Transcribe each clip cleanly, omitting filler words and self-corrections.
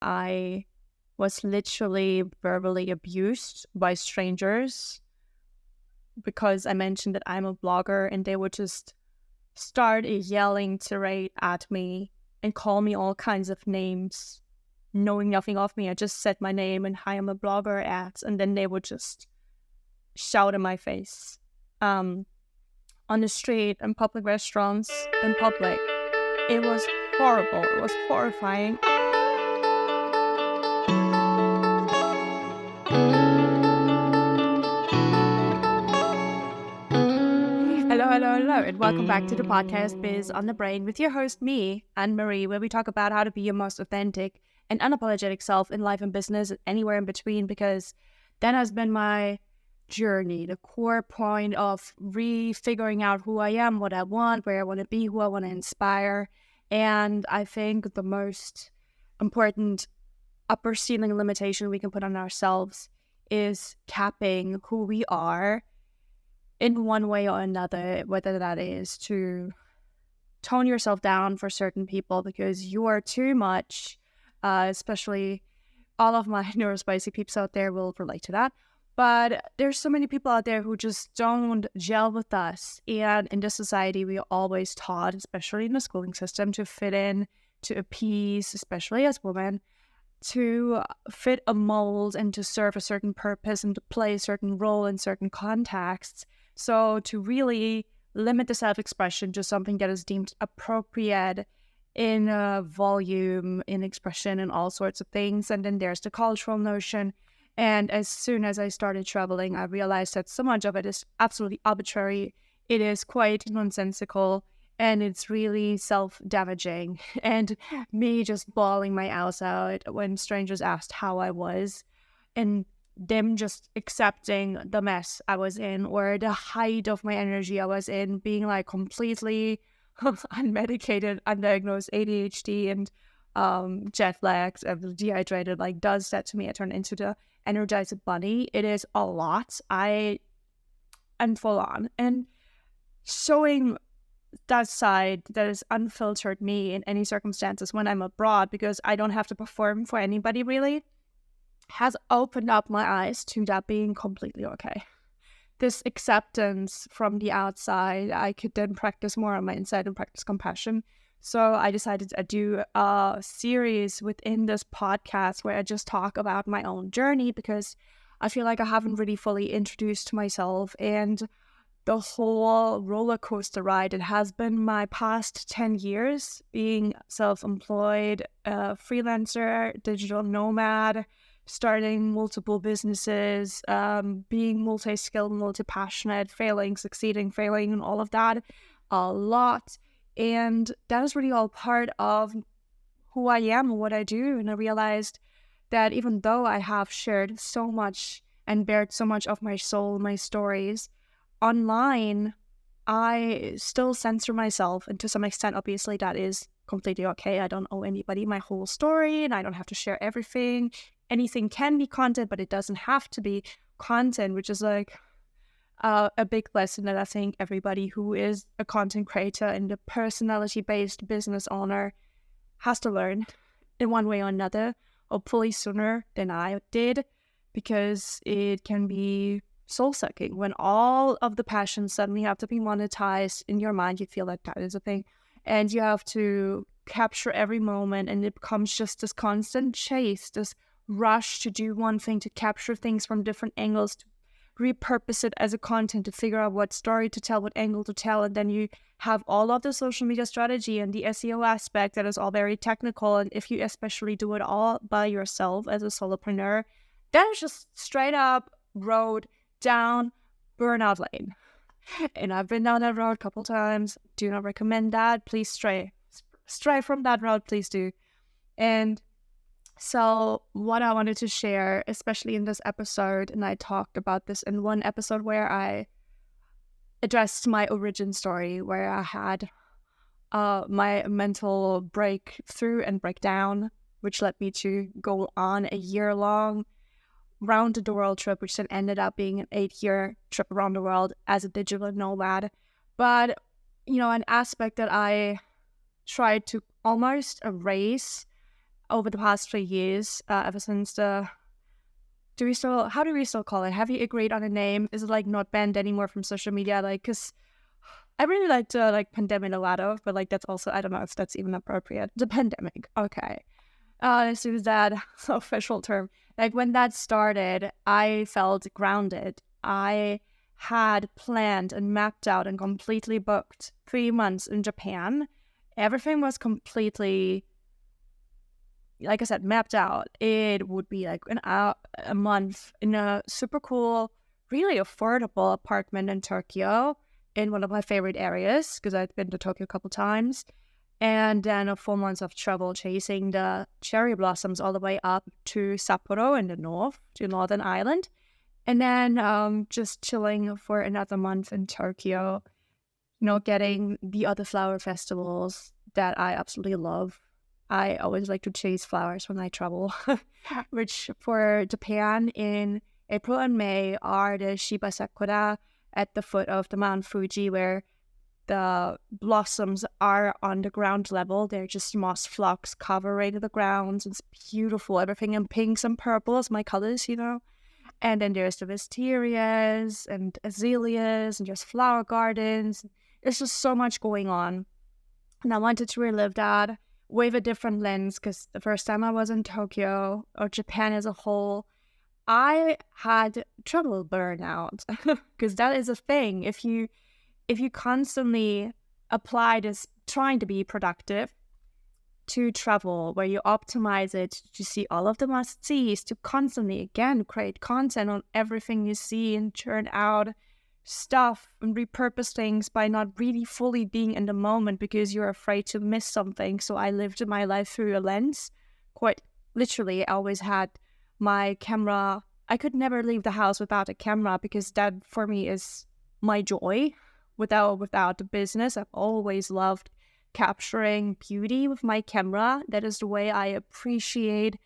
I was literally verbally abused by strangers because I mentioned that I'm a blogger, and they would just start a yelling tirade at me and call me all kinds of names, knowing nothing of me. I just said my name and hi, I'm a blogger and then they would just shout in my face. On the street, in public restaurants, in public. It was horrible. It was horrifying. Hello, and welcome back to the podcast Biz on the Brain with your host, me, Anne-Marie, where we talk about how to be your most authentic and unapologetic self in life and business, anywhere in between, because that has been my journey, the core point of refiguring out who I am, what I want, where I want to be, who I want to inspire. And I think the most important upper ceiling limitation we can put on ourselves is capping who we are in one way or another, whether that is to tone yourself down for certain people because you are too much, especially all of my neurospicy peeps out there will relate to that. But there's so many people out there who just don't gel with us. And in this society, we are always taught, especially in the schooling system, to fit in, to appease, especially as women, to fit a mold and to serve a certain purpose and to play a certain role in certain contexts. So to really limit the self-expression to something that is deemed appropriate in volume, in expression, and all sorts of things. And then there's the cultural notion. And as soon as I started traveling, I realized that so much of it is absolutely arbitrary. It is quite nonsensical, and it's really self-damaging. And me just bawling my eyes out when strangers asked how I was, and them just accepting the mess I was in or the height of my energy I was in, being like completely unmedicated, undiagnosed ADHD and jet lagged, dehydrated, like does that to me. I turn into the energized bunny. It is a lot. I'm full on. And showing that side that is unfiltered me in any circumstances when I'm abroad, because I don't have to perform for anybody really, has opened up my eyes to that being completely okay. This acceptance from the outside, I could then practice more on my inside and practice compassion. So I decided to do a series within this podcast where I just talk about my own journey, because I feel like I haven't really fully introduced myself and the whole roller coaster ride it has been my past 10 years being self-employed, freelancer, digital nomad, starting multiple businesses, being multi-skilled, multi-passionate, failing, succeeding, failing, and all of that a lot. And that is really all part of who I am and what I do. And I realized that even though I have shared so much and bared so much of my soul, my stories, online, I still censor myself. And to some extent, obviously, that is completely okay. I don't owe anybody my whole story, and I don't have to share everything. Anything can be content, but it doesn't have to be content, which is like a big lesson that I think everybody who is a content creator and a personality-based business owner has to learn in one way or another, hopefully sooner than I did, because it can be soul-sucking when all of the passions suddenly have to be monetized in your mind. You feel like that is a thing, and you have to capture every moment, and it becomes just this constant chase, this rush to do one thing, to capture things from different angles, to repurpose it as a content, to figure out what story to tell, what angle to tell. And then you have all of the social media strategy and the SEO aspect that is all very technical. And if you especially do it all by yourself as a solopreneur, that is just straight up road down burnout lane. And I've been down that road a couple times. Do not recommend that. Please stray from that road, please do. And so what I wanted to share, especially in this episode, and I talked about this in one episode where I addressed my origin story, where I had my mental breakthrough and breakdown, which led me to go on a year-long round-the-world trip, which then ended up being an 8-year trip around the world as a digital nomad. But, an aspect that I tried to almost erase over the past 3 years, ever since how do we still call it? Have you agreed on a name? Is it like not banned anymore from social media? Like, cause I really like to like pandemic a lot of, but like that's also, I don't know if that's even appropriate. The pandemic. Okay. Let's use that official term. Like when that started, I felt grounded. I had planned and mapped out and completely booked 3 months in Japan. Everything was completely, like I said, mapped out. It would be like a month in a super cool, really affordable apartment in Tokyo, in one of my favorite areas, because I've been to Tokyo a couple times. And then a 4 months of travel chasing the cherry blossoms all the way up to Sapporo in the north, to Northern Ireland. And then just chilling for another month in Tokyo, getting the other flower festivals that I absolutely love. I always like to chase flowers when I travel, which for Japan in April and May are the Shiba Sakura at the foot of the Mount Fuji, where the blossoms are on the ground level. They're just moss flocks covering the ground. It's beautiful. Everything in pinks and purples, my colors, And then there's the wisterias and azaleas and just flower gardens. There's just so much going on. And I wanted to relive that with a different lens, because the first time I was in Tokyo, or Japan as a whole, I had travel burnout, because that is a thing. If you constantly apply this trying to be productive to travel, where you optimize it to see all of the must-sees, to constantly, again, create content on everything you see and churn out stuff and repurpose things by not really fully being in the moment because you're afraid to miss something. So I lived my life through a lens. Quite literally, I always had my camera. I could never leave the house without a camera, because that for me is my joy. Without the business, I've always loved capturing beauty with my camera. That is the way I appreciate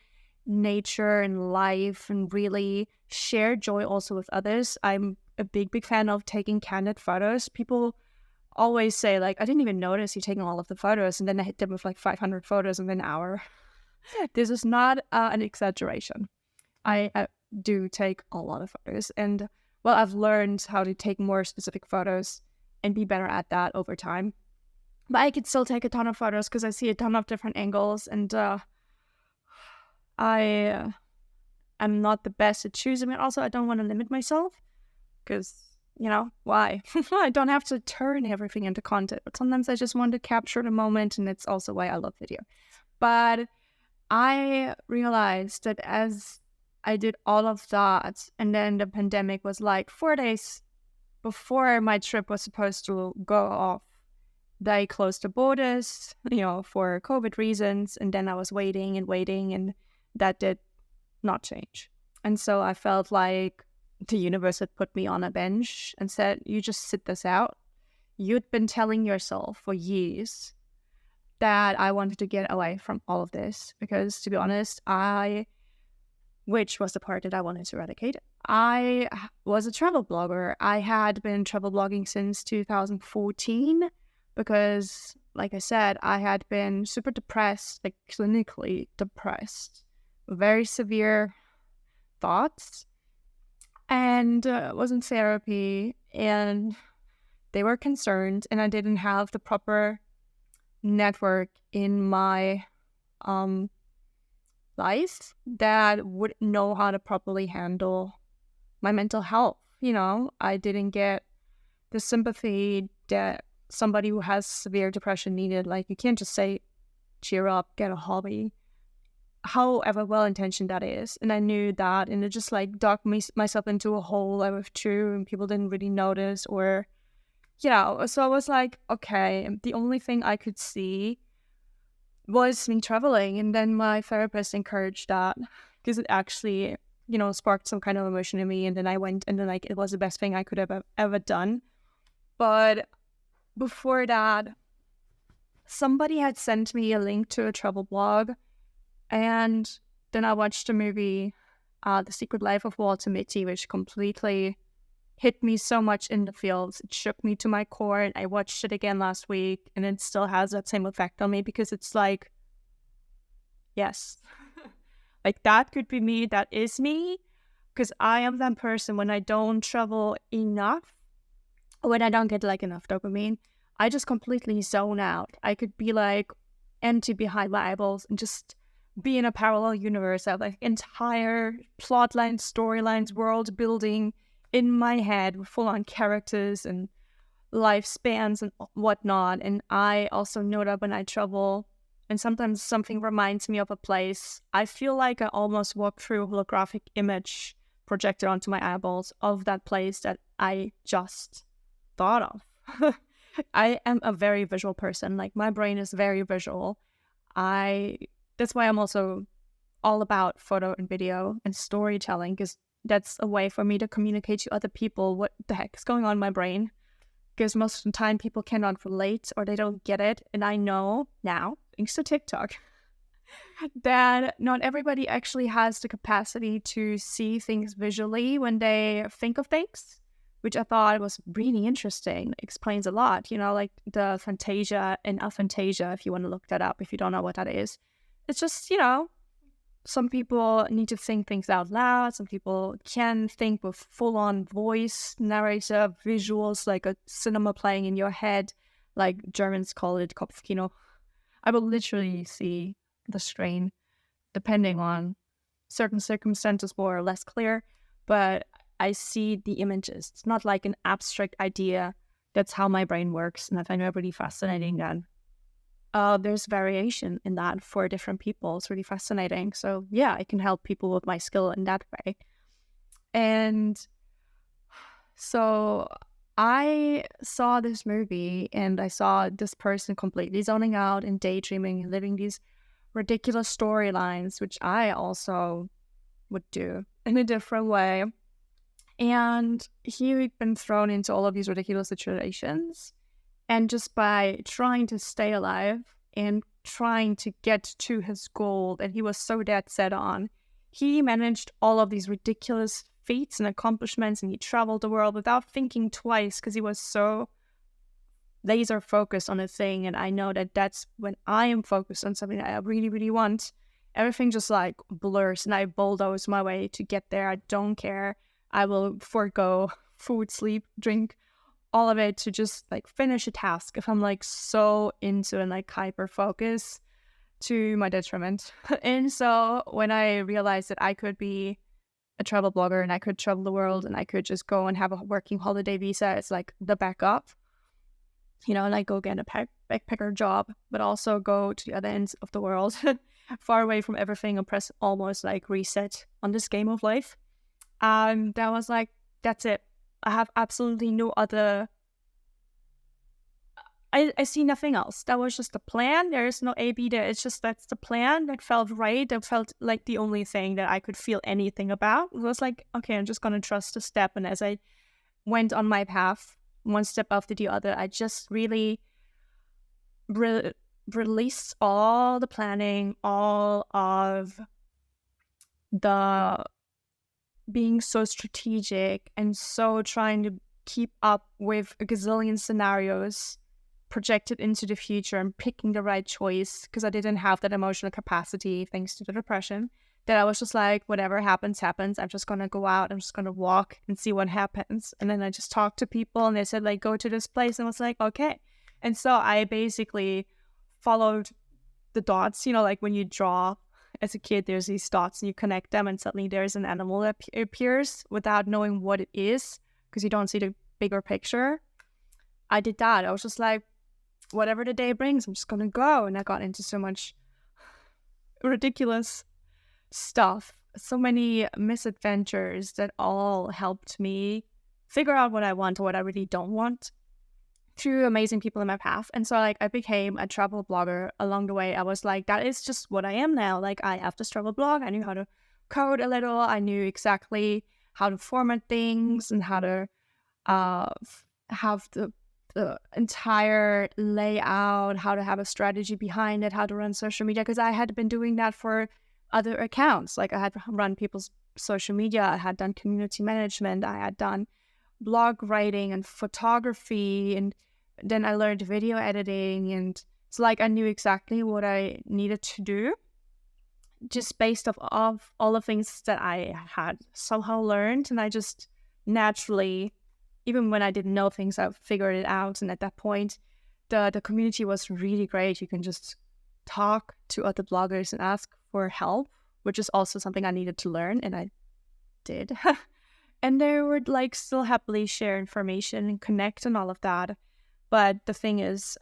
nature and life and really share joy also with others. I'm a big fan of taking candid photos. People always say, like, I didn't even notice you taking all of the photos, and then I hit them with like 500 photos in an hour. This is not an exaggeration. I do take a lot of photos, and well, I've learned how to take more specific photos and be better at that over time. But I could still take a ton of photos because I see a ton of different angles, and I'm not the best at choosing it. Also, I don't want to limit myself, because, why? I don't have to turn everything into content, but sometimes I just want to capture the moment, and it's also why I love video. But I realized that as I did all of that, and then the pandemic was like 4 days before my trip was supposed to go off, they closed the borders, for COVID reasons, and then I was waiting, and that did not change. And so I felt like the universe had put me on a bench and said, you just sit this out. You'd been telling yourself for years that I wanted to get away from all of this, because, to be honest, which was the part that I wanted to eradicate, I was a travel blogger. I had been travel blogging since 2014 because, like I said, I had been super depressed, like clinically depressed, very severe thoughts, and was in therapy, and they were concerned, and I didn't have the proper network in my life that would know how to properly handle my mental health. I didn't get the sympathy that somebody who has severe depression needed. Like, you can't just say, cheer up, get a hobby, however well-intentioned that is. And I knew that, and it just like dug myself into a hole. I withdrew, and people didn't really notice, or so I was like, okay, the only thing I could see was me traveling. And then my therapist encouraged that, because it actually, sparked some kind of emotion in me. And then I went, and then like it was the best thing I could have ever done. But before that, somebody had sent me a link to a travel blog, and then I watched the movie The Secret Life of Walter Mitty, which completely hit me so much in the feels. It shook me to my core, and I watched it again last week, and it still has that same effect on me, because it's like, Yes. Like that could be me. That is me. Because I am that person when I don't travel enough, when I don't get like enough dopamine, I just completely zone out. I could be like empty behind my eyeballs and just be in a parallel universe. I have like entire plot lines, storylines, world building in my head with full on characters and lifespans and whatnot. And I also know that when I travel and sometimes something reminds me of a place, I feel like I almost walk through a holographic image projected onto my eyeballs of that place that I just thought of. I am a very visual person. Like my brain is very visual. That's why I'm also all about photo and video and storytelling, because that's a way for me to communicate to other people what the heck is going on in my brain. Because most of the time people cannot relate or they don't get it. And I know now, thanks to TikTok, that not everybody actually has the capacity to see things visually when they think of things, which I thought was really interesting. It explains a lot, like the fantasia and aphantasia, if you want to look that up, if you don't know what that is. It's just, some people need to think things out loud. Some people can think with full-on voice, narrator, visuals, like a cinema playing in your head, like Germans call it Kopfkino. I will literally see the screen, depending on certain circumstances, more or less clear, but I see the images. It's not like an abstract idea. That's how my brain works, and I find it really fascinating that there's variation in that for different people. It's really fascinating. So yeah, I can help people with my skill in that way. And so I saw this movie and I saw this person completely zoning out and daydreaming and living these ridiculous storylines, which I also would do in a different way. And he'd been thrown into all of these ridiculous situations. And just by trying to stay alive and trying to get to his goal that he was so dead set on, he managed all of these ridiculous feats and accomplishments, and he traveled the world without thinking twice because he was so laser focused on a thing. And I know that that's when I am focused on something that I really, really want, everything just like blurs and I bulldoze my way to get there. I don't care. I will forego food, sleep, drink, all of it to just like finish a task if I'm like so into and like hyper focus to my detriment. And so when I realized that I could be a travel blogger and I could travel the world and I could just go and have a working holiday visa, it's like the backup, like go get a backpacker job, but also go to the other ends of the world, far away from everything, and press almost like reset on this game of life. That was like, that's it. I have absolutely no other. I see nothing else. That was just the plan. There is no A, B there. It's just that's the plan. That felt right. That felt like the only thing that I could feel anything about. It was like, okay, I'm just going to trust the step. And as I went on my path, one step after the other, I just really released all the planning, all of the being so strategic and so trying to keep up with a gazillion scenarios projected into the future and picking the right choice, because I didn't have that emotional capacity thanks to the depression, that I was just like, whatever happens, happens. I'm just going to go out. I'm just going to walk and see what happens. And then I just talked to people and they said, like, go to this place. And I was like, okay. And so I basically followed the dots, like when you draw as a kid, there's these dots and you connect them and suddenly there's an animal that appears without knowing what it is because you don't see the bigger picture. I did that. I was just like, whatever the day brings, I'm just going to go. And I got into so much ridiculous stuff, so many misadventures that all helped me figure out what I want or what I really don't want through amazing people in my path. And so like I became a travel blogger along the way. I was like, that is just what I am now. Like I have this travel blog. I knew how to code a little. I knew exactly how to format things and how to have the entire layout, how to have a strategy behind it, how to run social media, because I had been doing that for other accounts. Like I had run people's social media, I had done community management, I had done blog writing and photography, and then I learned video editing, and it's like I knew exactly what I needed to do just based off all the things that I had somehow learned, and I just naturally, even when I didn't know things, I figured it out. And at that point, the community was really great. You can just talk to other bloggers and ask for help, which is also something I needed to learn, and I did. And they would like still happily share information and connect and all of that. But the thing is,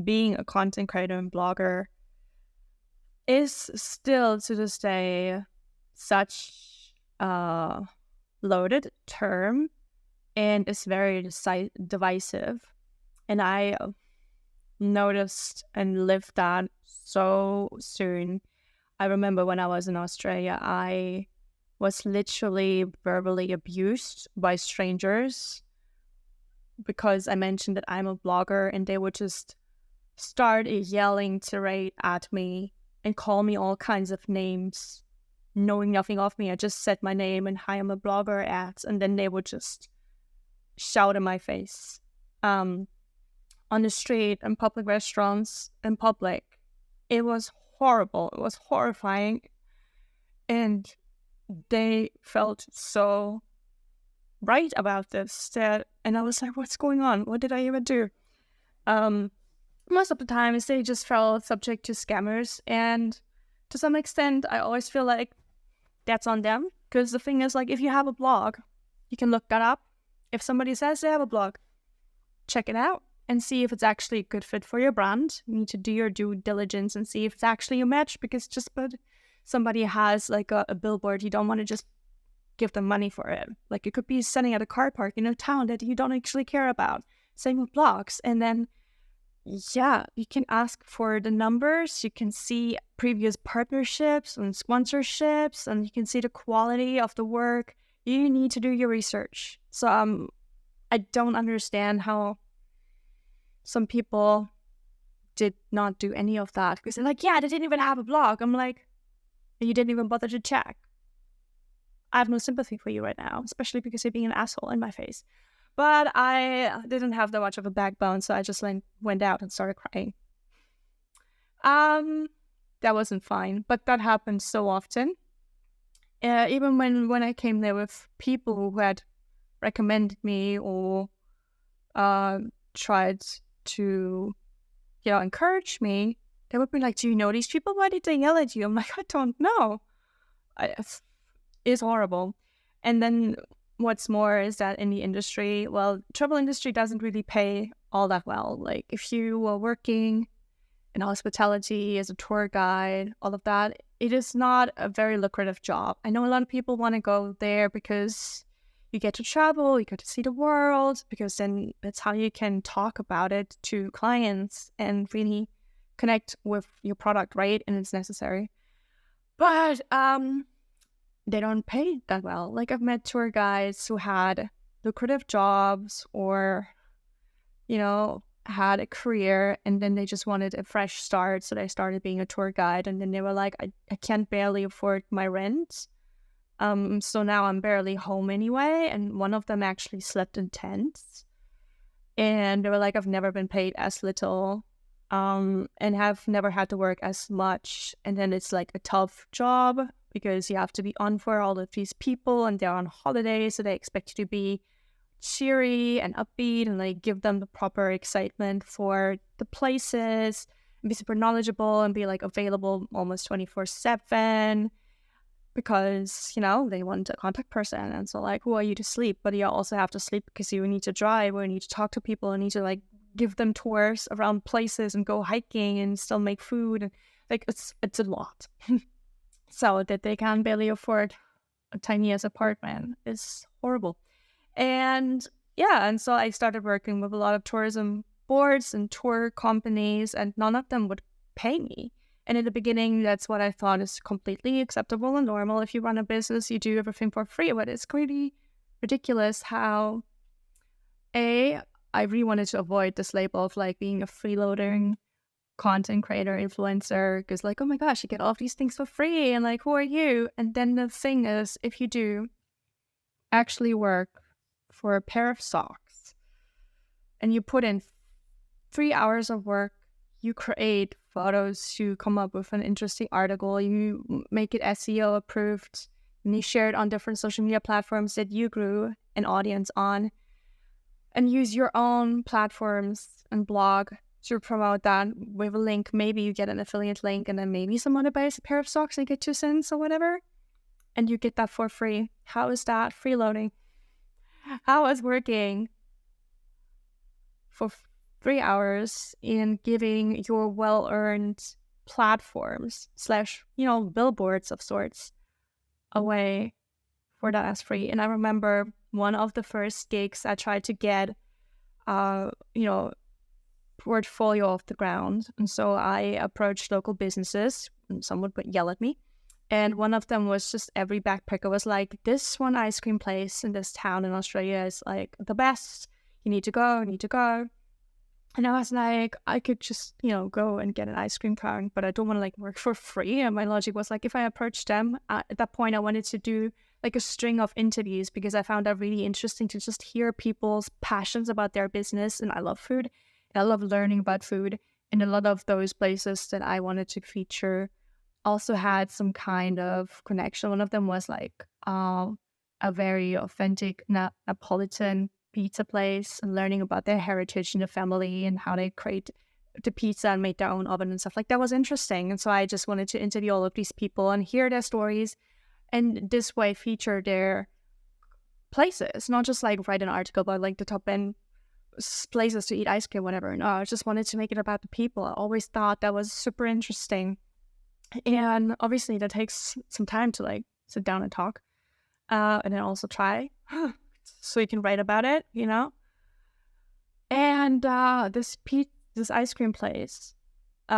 being a content creator and blogger is still to this day such a loaded term, and is very divisive. And I noticed and lived that so soon. I remember when I was in Australia, I was literally verbally abused by strangers because I mentioned that I'm a blogger, and they would just start a yelling tirade at me and call me all kinds of names, knowing nothing of me. I just said my name and hi, I'm a blogger and then they would just shout in my face. On the street, in public restaurants, in public. It was horrible. It was horrifying. And they felt so right about this. And I was like, what's going on? What did I even do? Most of the times they just fell subject to scammers, and to some extent I always feel like that's on them, because the thing is, like, if you have a blog, you can look that up. If somebody says they have a blog, check it out and see if it's actually a good fit for your brand. You need to do your due diligence and see if it's actually a match, because just because somebody has like a billboard, you don't want to just give them money for it. Like, it could be sitting at a car park in a town that you don't actually care about. Same with blogs. And then yeah, you can ask for the numbers. You can see previous partnerships and sponsorships, and you can see the quality of the work. You need to do your research. So I don't understand how some people did not do any of that, because they're like, yeah, they didn't even have a blog. I'm like, you didn't even bother to check. I have no sympathy for you right now, especially because you're being an asshole in my face. But I didn't have that much of a backbone, so I just went out and started crying. That wasn't fine, but that happened so often. Even when I came there with people who had recommended me or tried to, encourage me, they would be like, do you know these people? Why did they yell at you? I'm like, I don't know. It's horrible. And then what's more is that in the industry, travel industry doesn't really pay all that well. Like, if you were working in hospitality as a tour guide, all of that, it is not a very lucrative job. I know a lot of people want to go there because you get to travel, you get to see the world, because then that's how you can talk about it to clients and really connect with your product, right? And it's necessary. But they don't pay that well. Like, I've met tour guides who had lucrative jobs or, had a career, and then they just wanted a fresh start. So they started being a tour guide, and then they were like, I can't barely afford my rent. So now I'm barely home anyway. And one of them actually slept in tents. And they were like, I've never been paid as little, and have never had to work as much. And then it's like a tough job, because you have to be on for all of these people, and they're on holiday, so they expect you to be cheery and upbeat and like give them the proper excitement for the places, and be super knowledgeable and be like available almost 24/7, because they want a contact person. And so, like, who are you to sleep? But you also have to sleep because you need to drive, or you need to talk to people, and need to like give them tours around places and go hiking and still make food, and like it's a lot. So that they can barely afford a tiniest apartment is horrible. And yeah, and so I started working with a lot of tourism boards and tour companies, and none of them would pay me. And in the beginning, that's what I thought is completely acceptable and normal. If you run a business, you do everything for free. But it's really ridiculous how, I really wanted to avoid this label of like being a freeloader content creator, influencer, because like, oh my gosh, you get all of these things for free, and like, who are you? And then the thing is, if you do actually work for a pair of socks and you put in 3 hours of work, you create photos, you come up with an interesting article, you make it SEO approved, and you share it on different social media platforms that you grew an audience on, and use your own platforms and blog to promote that with a link. Maybe you get an affiliate link, and then maybe someone buys a pair of socks and get 2 cents or whatever, and you get that for free. How is that freeloading? How is working for 3 hours in giving your well-earned platforms / billboards of sorts away for that as free? And I remember one of the first gigs I tried to get, portfolio off the ground. And so I approached local businesses, and some would yell at me. And one of them was just every backpacker was like, this one ice cream place in this town in Australia is like the best. You need to go. And I was like, I could just, go and get an ice cream cone, but I don't want to work for free. And my logic was if I approached them, at that point, I wanted to do a string of interviews because I found that really interesting to just hear people's passions about their business. And I love food. And I love learning about food. And a lot of those places that I wanted to feature also had some kind of connection. One of them was a very authentic Napolitan pizza place, and learning about their heritage in the family and how they create the pizza and made their own oven and stuff. That was interesting. And so I just wanted to interview all of these people and hear their stories, and this way feature their places, not just write an article about the top end places to eat ice cream, whatever. No, I just wanted to make it about the people. I always thought that was super interesting. And obviously that takes some time to sit down and talk, and then also try so you can write about it, And this ice cream place, they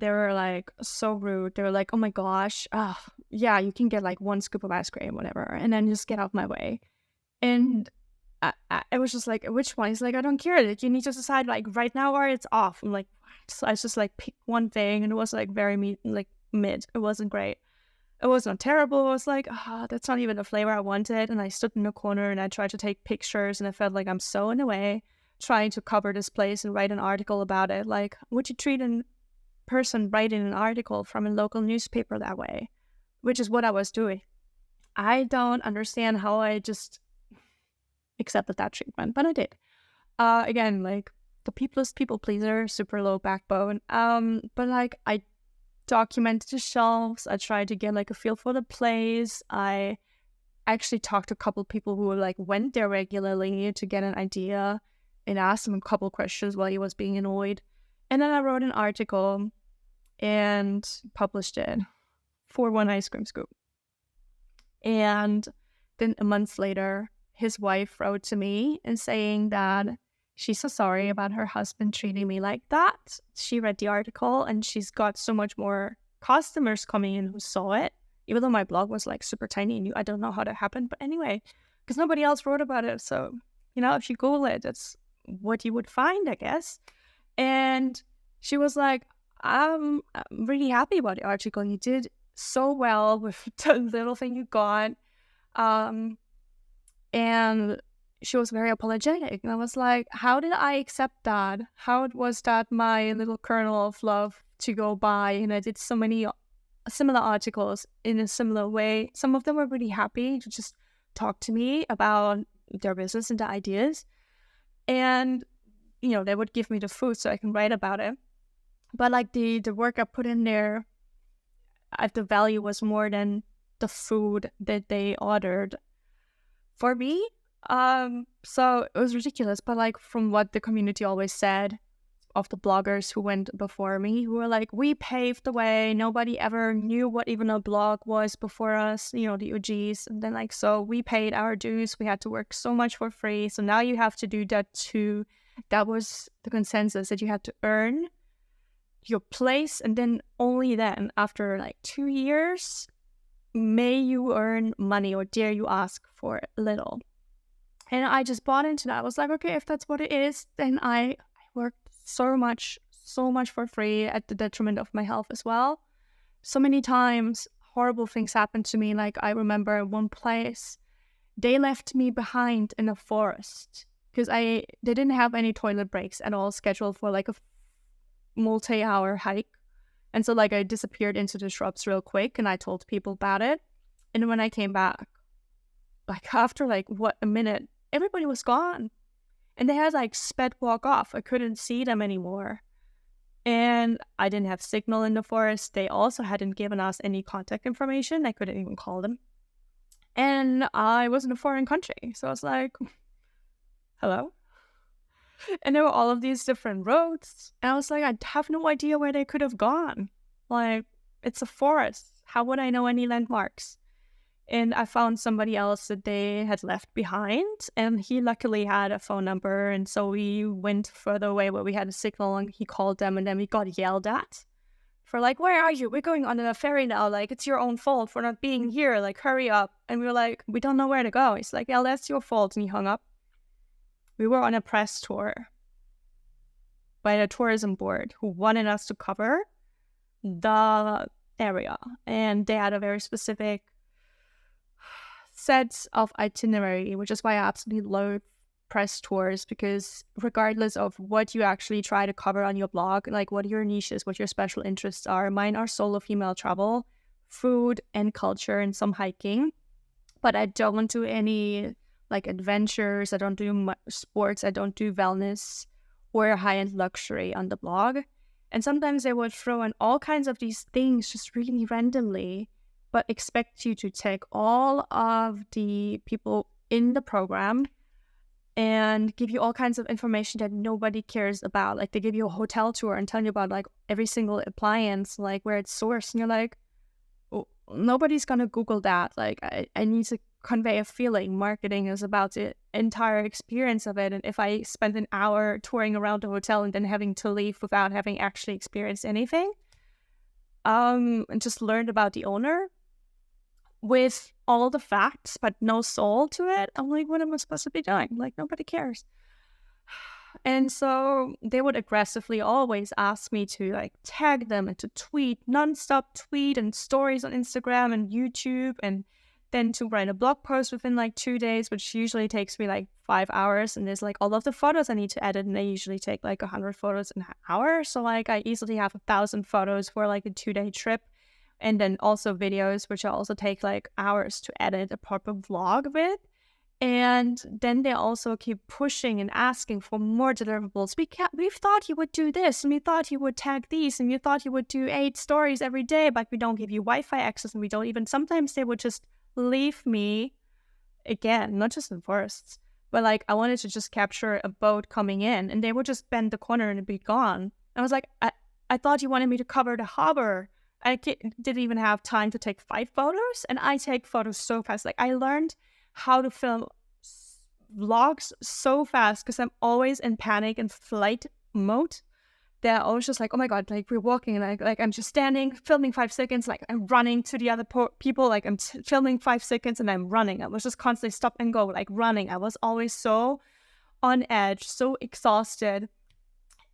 were so rude. They were like, oh my gosh, yeah, you can get 1 scoop of ice cream, whatever, and then just get out my way. And it was just which one? He's like, I don't care. You need to decide right now or it's off. I'm like, what? So I just picked one thing, and it was very mid. It wasn't great. It was not terrible. I was like, that's not even the flavor I wanted. And I stood in a corner and I tried to take pictures, and I felt like I'm so in the way trying to cover this place and write an article about it. Would you treat a person writing an article from a local newspaper that way? Which is what I was doing. I don't understand how I just accepted that treatment, but I did. Again, the people pleaser, super low backbone. But I documented the shelves. I tried to get a feel for the place. I actually talked to a couple people who went there regularly to get an idea, and asked him a couple questions while he was being annoyed. And then I wrote an article and published it for 1 ice cream scoop. And then a month later, his wife wrote to me and saying that she's so sorry about her husband treating me like that. She read the article and she's got so much more customers coming in who saw it, even though my blog was super tiny and I don't know how that happened. But anyway, because nobody else wrote about it. So, if you Google it, that's what you would find, I guess. And she was like, I'm really happy about the article. You did so well with the little thing you got. And she was very apologetic. And I was like, how did I accept that? How was that my little kernel of love to go by? And I did so many similar articles in a similar way. Some of them were really happy to just talk to me about their business and the ideas. And, they would give me the food so I can write about it. But the work I put in there, the value was more than the food that they ordered for me. So it was ridiculous. But from what the community always said of the bloggers who went before me, who were we paved the way. Nobody ever knew what even a blog was before us, the OGs. And then so we paid our dues. We had to work so much for free. So now you have to do that too. That was the consensus, that you had to earn your place. And then only then, after 2 years, may you earn money, or dare you ask for little. And I just bought into that. I was like, okay, if that's what it is, then I worked so much for free at the detriment of my health as well. So many times horrible things happened to me. I remember one place, they left me behind in a forest because they didn't have any toilet breaks at all scheduled for a multi-hour hike. And so like I disappeared into the shrubs real quick and I told people about it. And when I came back, like after like a minute, everybody was gone. And they had like sped walk off. I couldn't see them anymore. And I didn't have signal in the forest. They also hadn't given us any contact information. I couldn't even call them. And I was in a foreign country. So I was like, hello? And there were all of these different roads. And I was like, I have no idea where they could have gone. Like, it's a forest. How would I know any landmarks? And I found somebody else that they had left behind. And he luckily had a phone number. And so we went further away where we had a signal. And he called them. And then we got yelled at for like, where are you? We're going on a ferry now. Like, it's your own fault for not being here. Like, hurry up. And we were like, we don't know where to go. He's like, yeah, that's your fault. And he hung up. We were on a press tour by the tourism board who wanted us to cover the area. And they had a very specific set of itinerary, which is why I absolutely love press tours, because regardless of what you actually try to cover on your blog, like what your niches, what your special interests are, mine are solo female travel, food and culture, and some hiking. But I don't do any like adventures, I don't do sports, I don't do wellness or high-end luxury on the blog. And sometimes they would throw in all kinds of these things just really randomly, but expect you to take all of the people in the program and give you all kinds of information that nobody cares about. Like they give you a hotel tour and tell you about like every single appliance, like where it's sourced. And you're like, oh, nobody's going to Google that. Like I need to convey a feeling. Marketing is about the entire experience of it. And if I spend an hour touring around the hotel and then having to leave without having actually experienced anything, and just learned about the owner with all the facts but no soul to it, I'm like, what am I supposed to be doing? Like, nobody cares. And so they would aggressively always ask me to like tag them and to tweet, nonstop tweet and stories on Instagram and YouTube, and then to write a blog post within like 2 days, which usually takes me like 5 hours. And there's like all of the photos I need to edit, and they usually take like 100 photos an hour. So like I easily have 1,000 photos for like a 2-day trip. And then also videos, which also take like hours to edit a proper vlog with. And then they also keep pushing and asking for more deliverables. We thought you would do this, and we thought you would tag these, and you thought you would do 8 stories every day, but we don't give you Wi-Fi access, and we don't even, sometimes they would just leave me, again, not just in forests, but like I wanted to just capture a boat coming in, and they would just bend the corner and be gone. I was like, I thought you wanted me to cover the harbor. I didn't even have time to take 5 photos, and I take photos so fast. Like I learned how to film vlogs so fast because I'm always in panic and flight mode. They're always just like, oh my god, like we're walking, and like I'm just standing, filming 5 seconds, like I'm running to the other people, like I'm filming 5 seconds and I'm running. I was just constantly stop and go, like running. I was always so on edge, so exhausted.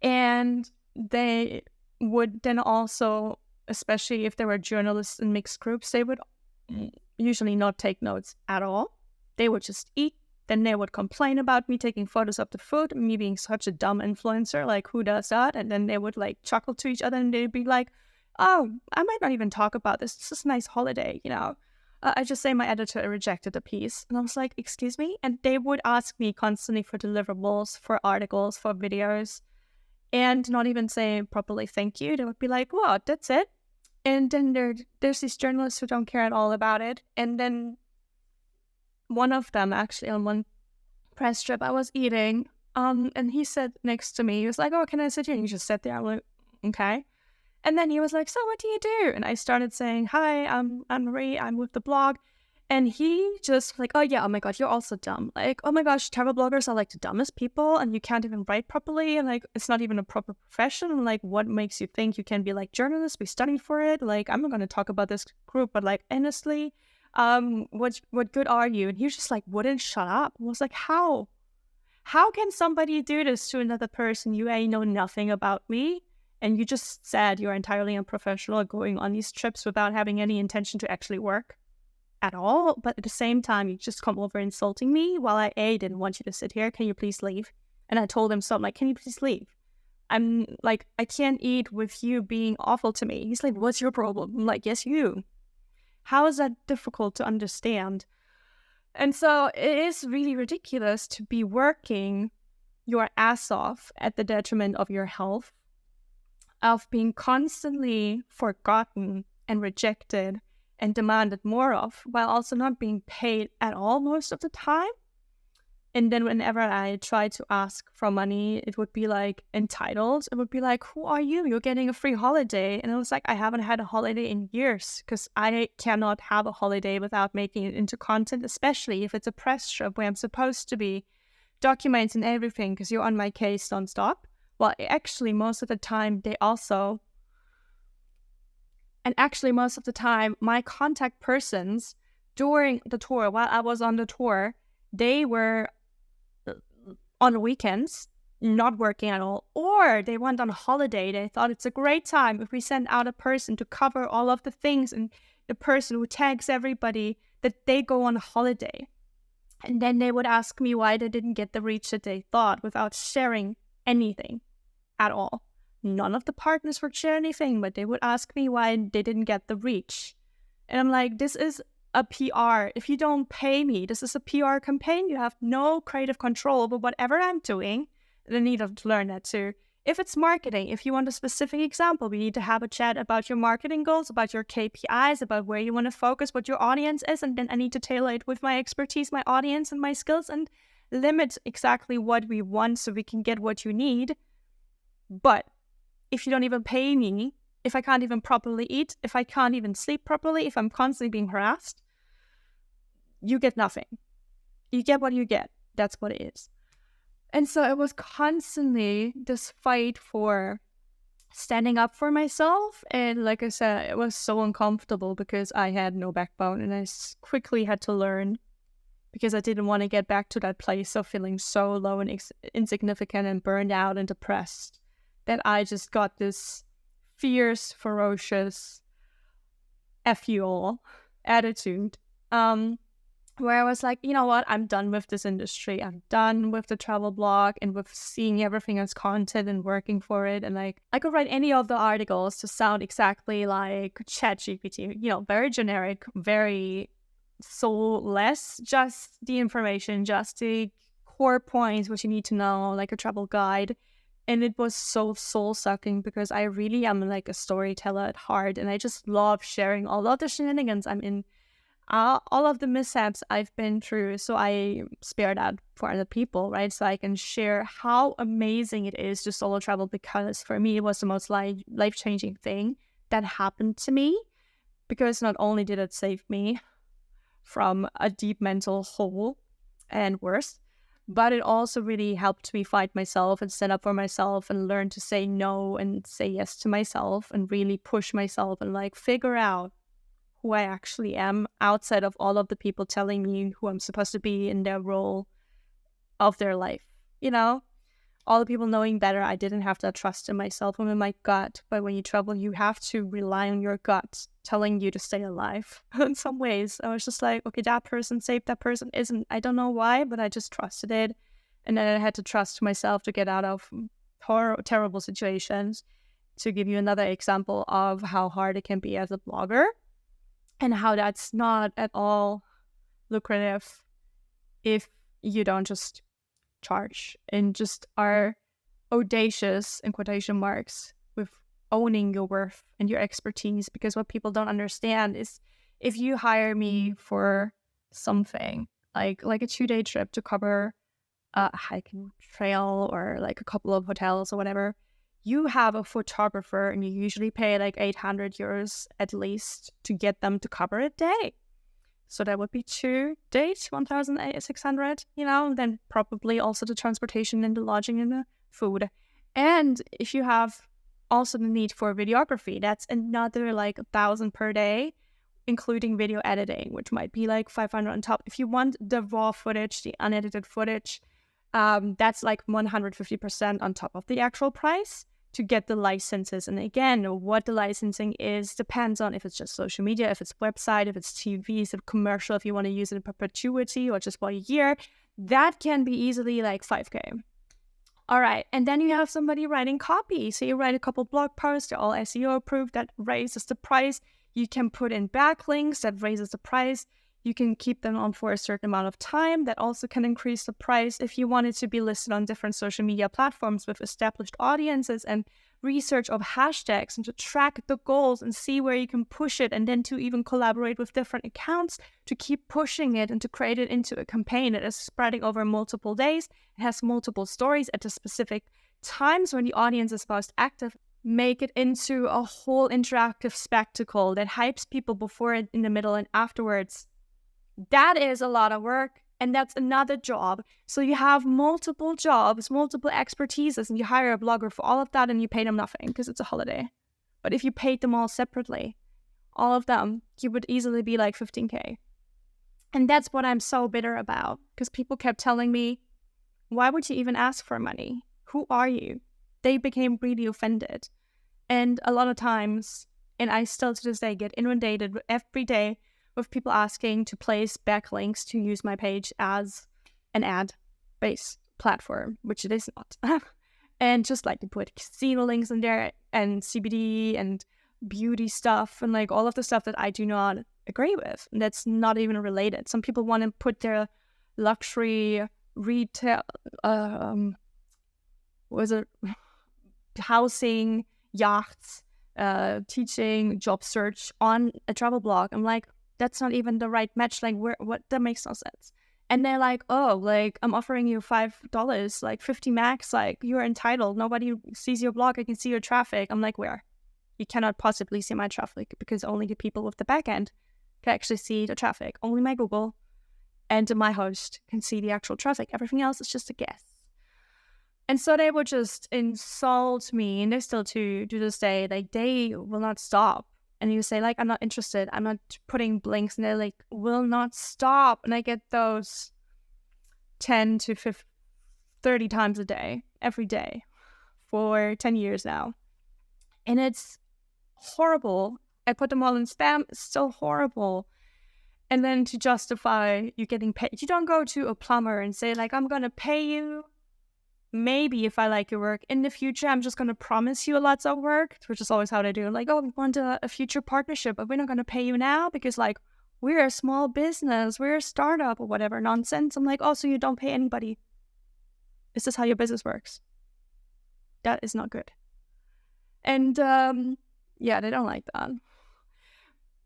And they would then also, especially if there were journalists in mixed groups, they would usually not take notes at all. They would just eat. Then they would complain about me taking photos of the food, me being such a dumb influencer, like who does that? And then they would like chuckle to each other, and they'd be like, oh, I might not even talk about this. It's just a nice holiday, you know. I just say my editor rejected the piece. And I was like, excuse me? And they would ask me constantly for deliverables, for articles, for videos, and not even say properly thank you. They would be like, what, that's it? And then there's these journalists who don't care at all about it. And then one of them, actually, on one press trip, I was eating, and he sat next to me. He was like, oh, can I sit here? And he just sat there. I'm like, okay. And then he was like, so what do you do? And I started saying, hi, I'm Marie. I'm with the blog. And he just like, oh yeah, oh my god, you're also dumb. Like, oh my gosh, travel bloggers are like the dumbest people, and you can't even write properly, and like it's not even a proper profession. And like, what makes you think you can be like journalists? We study for it. Like, I'm not going to talk about this group, but like honestly, what good are you? And he was just like, wouldn't shut up. I was like, how can somebody do this to another person? You know nothing about me, and you just said you're entirely unprofessional going on these trips without having any intention to actually work at all. But at the same time, you just come over insulting me while I didn't want you to sit here. Can you please leave? And I told him something like, can you please leave? I'm like, I can't eat with you being awful to me. He's like, what's your problem? I'm like, yes, you. How is that difficult to understand? And so it is really ridiculous to be working your ass off at the detriment of your health, of being constantly forgotten and rejected and demanded more of, while also not being paid at all most of the time. And then whenever I try to ask for money, it would be like entitled. It would be like, who are you? You're getting a free holiday. And it was like, I haven't had a holiday in years because I cannot have a holiday without making it into content, especially if it's a press trip where I'm supposed to be documents and everything because you're on my case nonstop. Well, actually, most of the time, most of the time, my contact persons during the tour, while I was on the tour, they were on weekends, not working at all, or they went on holiday. They thought it's a great time if we send out a person to cover all of the things, and the person who tags everybody that they go on holiday. And then they would ask me why they didn't get the reach that they thought without sharing anything at all. None of the partners would share anything, but they would ask me why they didn't get the reach. And I'm like, this is a PR. If you don't pay me, this is a PR campaign. You have no creative control over whatever I'm doing. And I need to learn that too. If it's marketing, if you want a specific example, we need to have a chat about your marketing goals, about your KPIs, about where you want to focus, what your audience is. And then I need to tailor it with my expertise, my audience, and my skills, and limit exactly what we want so we can get what you need. But if you don't even pay me, if I can't even properly eat, if I can't even sleep properly, if I'm constantly being harassed, you get nothing. You get what you get. That's what it is. And so it was constantly this fight for standing up for myself. And like I said, it was so uncomfortable because I had no backbone, and I quickly had to learn, because I didn't want to get back to that place of feeling so low and insignificant and burned out and depressed, that I just got this fierce, ferocious, F you all attitude, where I was like, you know what, I'm done with this industry. I'm done with the travel blog and with seeing everything as content and working for it. And like, I could write any of the articles to sound exactly like ChatGPT, very generic, very soulless, just the information, just the core points which you need to know, like a travel guide. And it was so soul-sucking because I really am like a storyteller at heart, and I just love sharing all of the shenanigans I'm in, all of the mishaps I've been through, so I spare that for other people, right? So I can share how amazing it is to solo travel, because for me, it was the most life-changing thing that happened to me, because not only did it save me from a deep mental hole and worse, but it also really helped me fight myself and stand up for myself and learn to say no and say yes to myself and really push myself and like figure out who I actually am outside of all of the people telling me who I'm supposed to be in their role of their life. All the people knowing better. I didn't have that trust in myself and in my gut. But when you travel, you have to rely on your gut telling you to stay alive. In some ways, I was just like, okay, that person saved, that person isn't. I don't know why, but I just trusted it. And then I had to trust myself to get out of terrible situations. To give you another example of how hard it can be as a blogger, and how that's not at all lucrative if you don't just charge and just are audacious, in quotation marks, with owning your worth and your expertise. Because what people don't understand is, if you hire me for something like a 2-day trip to cover a hiking trail or like a couple of hotels or whatever, you have a photographer and you usually pay like 800 euros at least to get them to cover a day. So that would be 2 days, 1,600, then probably also the transportation and the lodging and the food. And if you have also the need for videography, that's another like 1,000 per day, including video editing, which might be like 500 on top. If you want the raw footage, the unedited footage, that's like 150% on top of the actual price to get the licenses. And again, what the licensing is depends on if it's just social media, if it's website, if it's TV, if it's commercial, if you want to use it in perpetuity or just for a year. That can be easily like 5K. All right. And then you have somebody writing copy. So you write a couple blog posts, they're all SEO approved, that raises the price. You can put in backlinks, that raises the price. You can keep them on for a certain amount of time. That also can increase the price. If you wanted to be listed on different social media platforms with established audiences and research of hashtags and to track the goals and see where you can push it, and then to even collaborate with different accounts to keep pushing it and to create it into a campaign that is spreading over multiple days. It has multiple stories at the specific times when the audience is most active. Make it into a whole interactive spectacle that hypes people before it, in the middle, and afterwards. That is a lot of work, and that's another job. So you have multiple jobs, multiple expertises, and you hire a blogger for all of that, and you pay them nothing because it's a holiday. But if you paid them all separately, all of them, you would easily be like 15K. And that's what I'm so bitter about, because people kept telling me, why would you even ask for money? Who are you? They became really offended. And a lot of times, and I still to this day get inundated every day with people asking to place backlinks to use my page as an ad-based platform, which it is not. And just like to put casino links in there and CBD and beauty stuff and like all of the stuff that I do not agree with. And that's not even related. Some people want to put their luxury retail, housing, yachts, teaching, job search on a travel blog. I'm like, that's not even the right match. Like, what? That makes no sense. And they're like, oh, like, I'm offering you $5, like 50 max, like, you're entitled. Nobody sees your blog. I can see your traffic. I'm like, where? You cannot possibly see my traffic because only the people with the backend can actually see the traffic. Only my Google and my host can see the actual traffic. Everything else is just a guess. And so they would just insult me, and they still to this day, like, they will not stop. And you say, like, I'm not interested, I'm not putting blinks, and they like will not stop. And I get those 10 to 30 times a day, every day, for 10 years now. And it's horrible. I put them all in spam, it's still horrible. And then to justify you getting paid, you don't go to a plumber and say, like, I'm gonna pay you maybe if I like your work in the future. I'm just going to promise you lots of work, which is always how they do. Like, oh, we want a future partnership, but we're not going to pay you now because, like, we're a small business, we're a startup or whatever nonsense. I'm like, oh, so you don't pay anybody. Is this how your business works? That is not good. And yeah, they don't like that.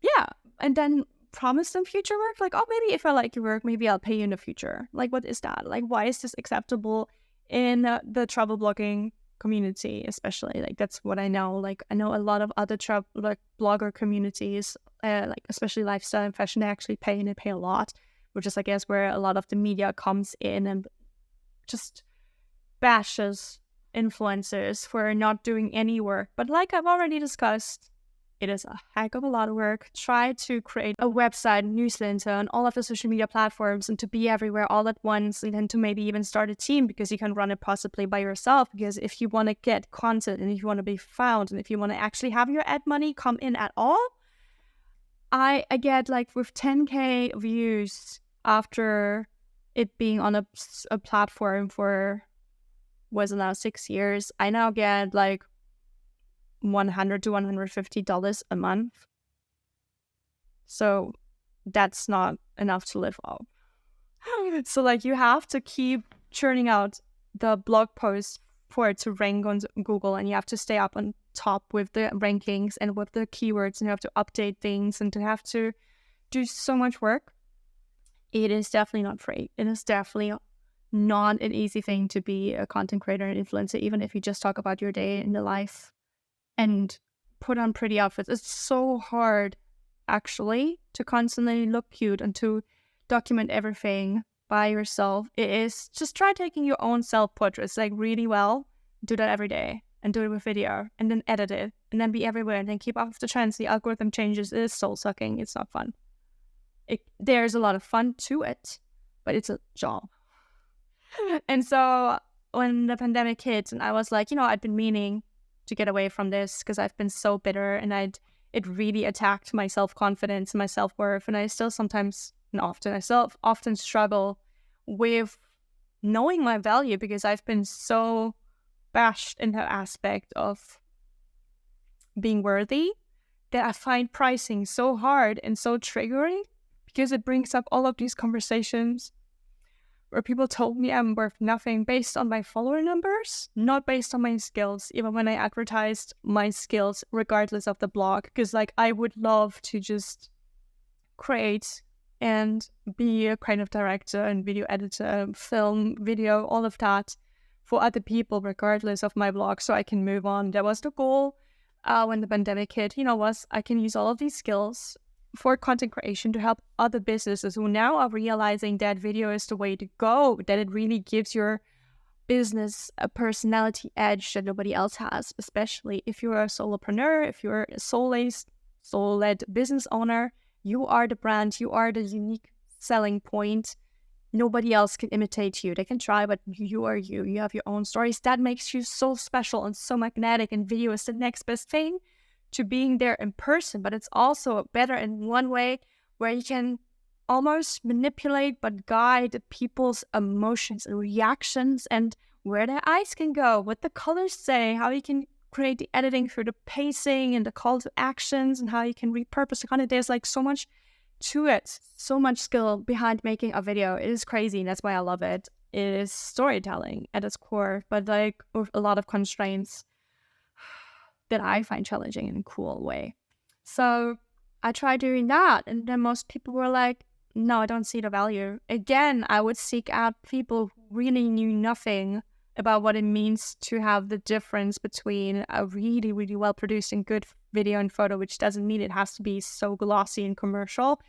Yeah, and then promise them future work. Like, oh, maybe if I like your work, maybe I'll pay you in the future. Like, what is that? Like, why is this acceptable in the travel blogging community, especially? Like, that's what I know. Like, I know a lot of other blogger communities, like especially lifestyle and fashion, they actually pay, and they pay a lot, which is, I guess, where a lot of the media comes in and just bashes influencers for not doing any work. But like I've already discussed, it is a heck of a lot of work. Try to create a website, newsletter, on all of the social media platforms, and to be everywhere all at once, and then to maybe even start a team, because you can run it possibly by yourself. Because if you want to get content, and if you want to be found, and if you want to actually have your ad money come in at all, I get, like, with 10K views after it being on a platform for, was it now 6 years, I now get like $100 to $150 a month. So that's not enough to live off. So, like, you have to keep churning out the blog posts for it to rank on Google, and you have to stay up on top with the rankings and with the keywords, and you have to update things, and to have to do so much work. It is definitely not free. It is definitely not an easy thing to be a content creator and influencer, even if you just talk about your day in the life and put on pretty outfits. It's so hard, actually, to constantly look cute and to document everything by yourself. It is, just try taking your own self-portraits, like, really well. Do that every day, and do it with video, and then edit it, and then be everywhere, and then keep up with the trends. The algorithm changes. It is soul-sucking. It's not fun. There's a lot of fun to it, but it's a job. And so when the pandemic hit, and I was like, I'd been meaning to get away from this because I've been so bitter, and it really attacked my self-confidence and my self-worth, and I still sometimes, and often, I still often struggle with knowing my value, because I've been so bashed in that aspect of being worthy, that I find pricing so hard and so triggering, because it brings up all of these conversations where people told me I'm worth nothing based on my follower numbers, not based on my skills, even when I advertised my skills regardless of the blog. Because like I would love to just create and be a creative director and video editor, film, video, all of that for other people regardless of my blog, so I can move on. That was the goal when the pandemic hit, was I can use all of these skills for content creation to help other businesses who now are realizing that video is the way to go, that it really gives your business a personality edge that nobody else has, especially if you're a solopreneur, if you're a soul-led business owner. You are the brand, you are the unique selling point. Nobody else can imitate you. They can try, but you are you. You have your own stories. That makes you so special and so magnetic, and video is the next best thing to being there in person. But it's also better in one way, where you can almost manipulate but guide people's emotions and reactions, and where their eyes can go, what the colors say, how you can create the editing through the pacing and the call to actions, and how you can repurpose the content. There's like so much to it, so much skill behind making a video. It is crazy, and that's why I love it. It is storytelling at its core, but like with a lot of constraints that I find challenging in a cool way. So I tried doing that, and then most people were like, no, I don't see the value. Again, I would seek out people who really knew nothing about what it means to have the difference between a really, really well-produced and good video and photo, which doesn't mean it has to be so glossy and commercial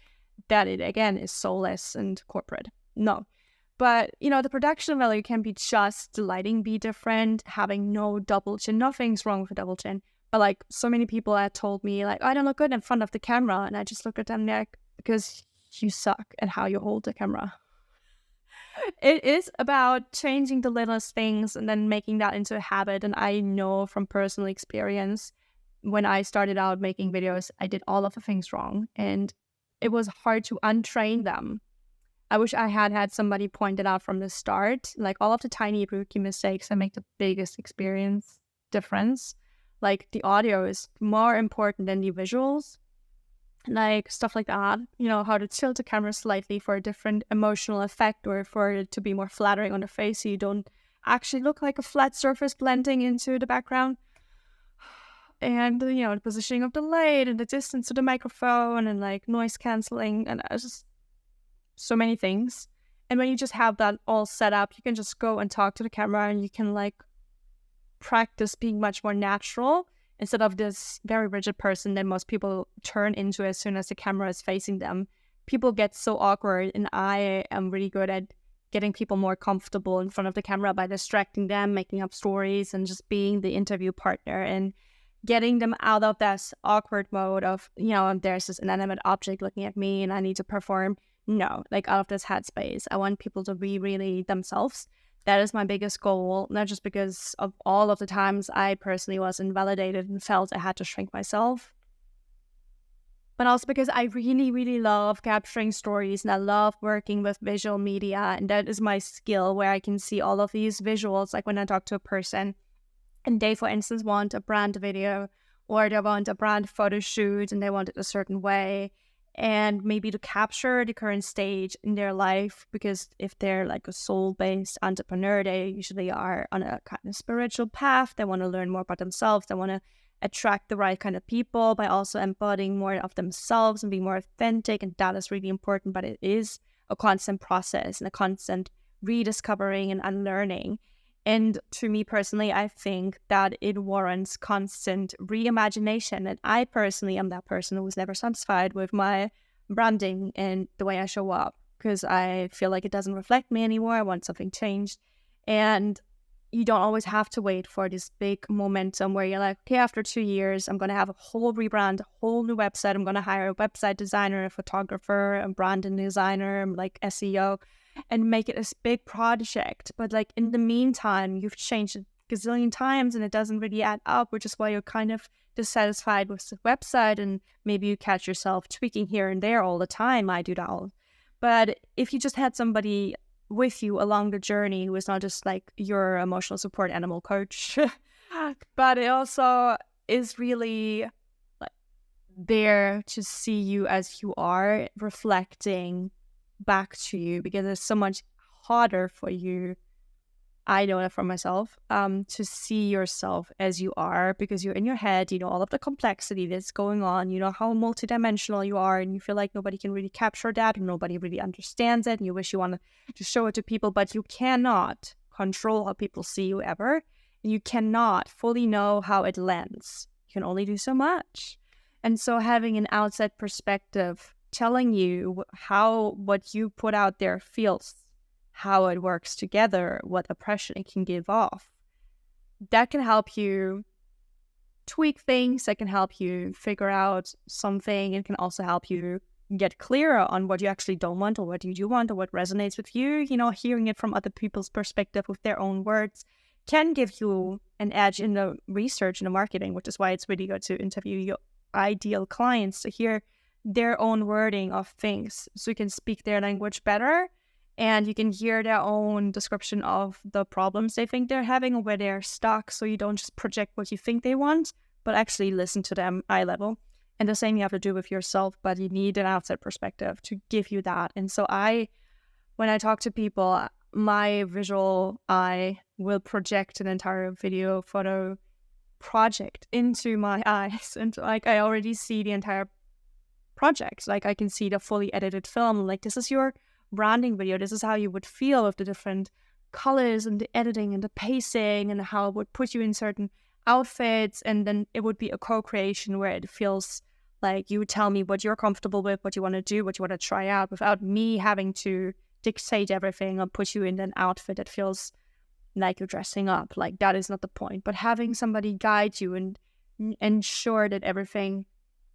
that it, again, is soulless and corporate. No. But, the production value can be just the lighting be different, having no double chin. Nothing's wrong with a double chin. But, like, so many people had told me, like, I don't look good in front of the camera. And I just looked at them like, because you suck at how you hold the camera. It is about changing the littlest things and then making that into a habit. And I know from personal experience, when I started out making videos, I did all of the things wrong. And it was hard to untrain them. I wish I had somebody point it out from the start. Like all of the tiny rookie mistakes that make the biggest experience difference. Like the audio is more important than the visuals. Like stuff like that, how to tilt the camera slightly for a different emotional effect, or for it to be more flattering on the face so you don't actually look like a flat surface blending into the background. And, the positioning of the light and the distance to the microphone and like noise canceling, and just so many things. And when you just have that all set up, you can just go and talk to the camera, and you can like practice being much more natural, instead of this very rigid person that most people turn into as soon as the camera is facing them. People get so awkward, and I am really good at getting people more comfortable in front of the camera by distracting them, making up stories, and just being the interview partner, and getting them out of this awkward mode of, there's this inanimate object looking at me and I need to perform. No, like out of this headspace. I want people to be really themselves. That is my biggest goal, not just because of all of the times I personally was invalidated and felt I had to shrink myself, but also because I really, really love capturing stories, and I love working with visual media, and that is my skill, where I can see all of these visuals, like when I talk to a person, and they, for instance, want a brand video, or they want a brand photo shoot, and they want it a certain way, and maybe to capture the current stage in their life, because if they're like a soul-based entrepreneur, they usually are on a kind of spiritual path. They want to learn more about themselves. They want to attract the right kind of people by also embodying more of themselves and being more authentic, and that is really important. But it is a constant process and a constant rediscovering and unlearning. And to me personally, I think that it warrants constant reimagination. And I personally am that person who was never satisfied with my branding and the way I show up, because I feel like it doesn't reflect me anymore. I want something changed. And you don't always have to wait for this big momentum where you're like, okay, after 2 years, I'm going to have a whole rebrand, a whole new website. I'm going to hire a website designer, a photographer, a branding designer, like SEO, and make it a big project. But like in the meantime, you've changed it a gazillion times and it doesn't really add up, which is why you're kind of dissatisfied with the website, and maybe you catch yourself tweaking here and there all the time. I do that all. But if you just had somebody with you along the journey, who is not just like your emotional support animal coach, but it also is really like there to see you as you are, reflecting back to you, because it's so much harder for you, I know that for myself, to see yourself as you are, because you're in your head, you know, all of the complexity that's going on, you know, how multidimensional you are, and you feel like nobody can really capture that, and nobody really understands it, and you wish you wanted to show it to people, but you cannot control how people see you ever. You cannot fully know how it lands. You can only do so much. And so having an outside perspective telling you how what you put out there feels, how it works together, what impression it can give off, that can help you tweak things, that can help you figure out something. It can also help you get clearer on what you actually don't want, or what you do want, or what resonates with you. You know, hearing it from other people's perspective with their own words can give you an edge in the research and the marketing, which is why it's really good to interview your ideal clients to hear their own wording of things, so you can speak their language better, and you can hear their own description of the problems they think they're having or where they're stuck, so you don't just project what you think they want, but actually listen to them eye level. And the same you have to do with yourself, but you need an outside perspective to give you that. And so when I talk to people, my visual eye will project an entire video photo project into my eyes, and like I already see the entire project. Like I can see the fully edited film. Like, this is your branding video. This is how you would feel with the different colors and the editing and the pacing, and how it would put you in certain outfits. And then it would be a co-creation where it feels like you would tell me what you're comfortable with, what you want to do, what you want to try out, without me having to dictate everything or put you in an outfit that feels like you're dressing up. Like, that is not the point. But having somebody guide you and ensure that everything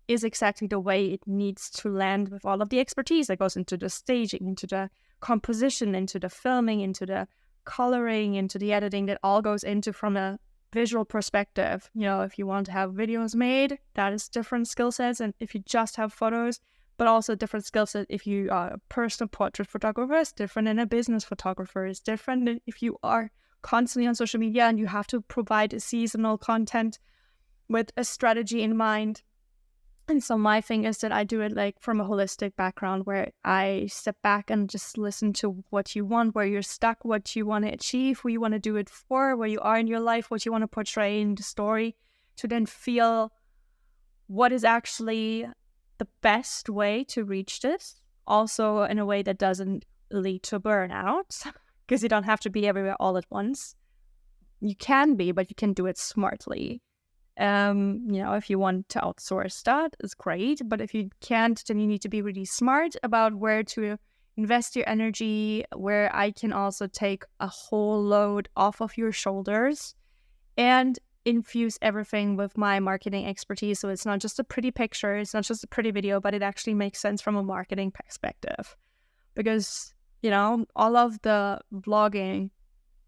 is exactly the way it needs to land, with all of the expertise that goes into the staging, into the composition, into the filming, into the coloring, into the editing, that all goes into from a visual perspective. You know, if you want to have videos made, that is different skill sets, and if you just have photos, but also different skill set. If you are a personal portrait photographer, it's different than a business photographer. It's different than if you are constantly on social media and you have to provide a seasonal content with a strategy in mind. And so my thing is that I do it like from a holistic background, where I step back and just listen to what you want, where you're stuck, what you want to achieve, who you want to do it for, where you are in your life, what you want to portray in the story, to then feel what is actually the best way to reach this. Also in a way that doesn't lead to burnout, because you don't have to be everywhere all at once. You can be, but you can do it smartly. You know, if you want to outsource that, it's great. But if you can't, then you need to be really smart about where to invest your energy, where I can also take a whole load off of your shoulders and infuse everything with my marketing expertise. So it's not just a pretty picture, it's not just a pretty video, but it actually makes sense from a marketing perspective. Because, you know, all of the vlogging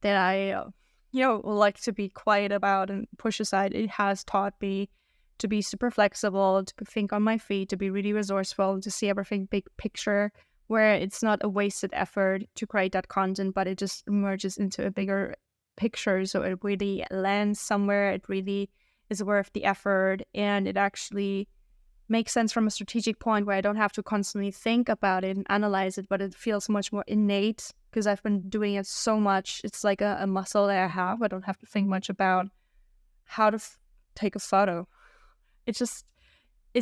that I like to be quiet about and push aside, it has taught me to be super flexible, to think on my feet, to be really resourceful, to see everything big picture, where it's not a wasted effort to create that content, but it just emerges into a bigger picture. So it really lands somewhere, it really is worth the effort, and it actually makes sense from a strategic point, where I don't have to constantly think about it and analyze it, but it feels much more innate because I've been doing it so much. It's like a muscle that I have. I don't have to think much about how to take a photo. It's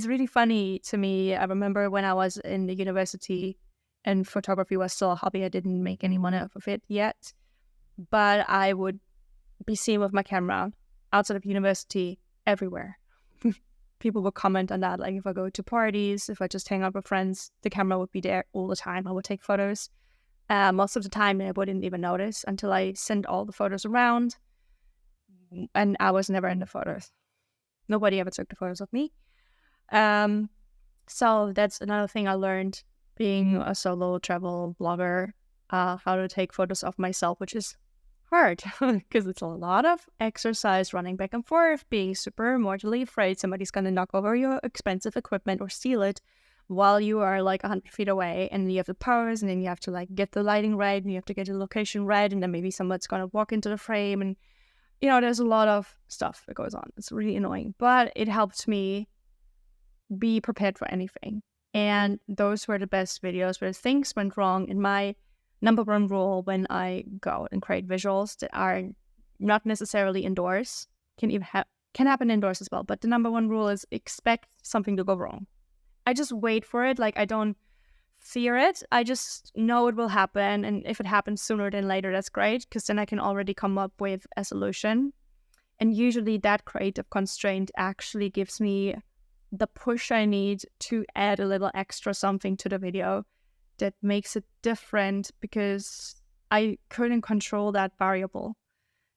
really funny to me. I remember when I was in the university and photography was still a hobby. I didn't make any money off of it yet, but I would be seen with my camera outside of university everywhere. People would comment on that. Like if I go to parties, if I just hang out with friends, the camera would be there all the time. I would take photos. Most of the time I wouldn't even notice until I sent all the photos around, and I was never in the photos. Nobody ever took the photos of me. So that's another thing I learned being a solo travel blogger, how to take photos of myself, which is hard because it's a lot of exercise, running back and forth, being super mortally afraid somebody's going to knock over your expensive equipment or steal it. while you are like 100 feet away, and you have to pose, and then you have to like get the lighting right, and you have to get the location right, and then maybe someone's gonna walk into the frame, and there's a lot of stuff that goes on. It's really annoying, but it helped me be prepared for anything. And those were the best videos where things went wrong. And my number one rule when I go out and create visuals that are not necessarily indoors, can happen indoors as well, but the number one rule is expect something to go wrong. I just wait for it. Like, I don't fear it. I just know it will happen. And if it happens sooner than later, that's great, because then I can already come up with a solution. And usually that creative constraint actually gives me the push I need to add a little extra something to the video that makes it different, because I couldn't control that variable.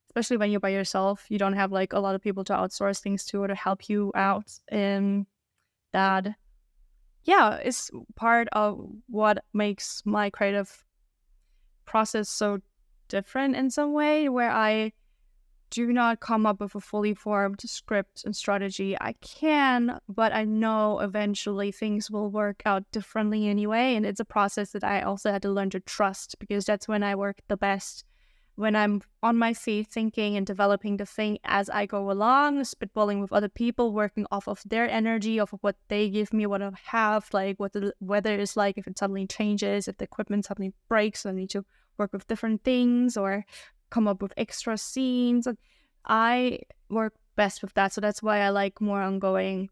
Especially when you're by yourself, you don't have like a lot of people to outsource things to or to help you out. That, is part of what makes my creative process so different in some way, where I do not come up with a fully formed script and strategy. I can, but I know eventually things will work out differently anyway. And it's a process that I also had to learn to trust, because that's when I work the best. When I'm on my feet thinking and developing the thing as I go along, spitballing with other people, working off of their energy, off of what they give me, what I have, like what the weather is like, if it suddenly changes, if the equipment suddenly breaks, I need to work with different things or come up with extra scenes. I work best with that. So that's why I like more ongoing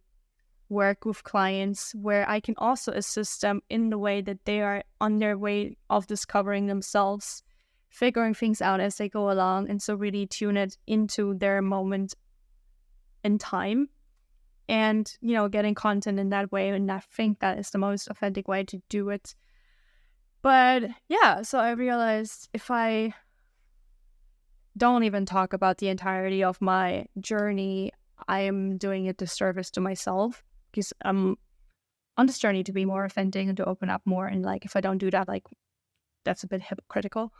work with clients, where I can also assist them in the way that they are on their way of discovering themselves, figuring things out as they go along, and so really tune it into their moment in time, and getting content in that way. And I think that is the most authentic way to do it. But so I realized if I don't even talk about the entirety of my journey, I am doing a disservice to myself, because I'm on this journey to be more authentic and to open up more. And like, if I don't do that, like, that's a bit hypocritical.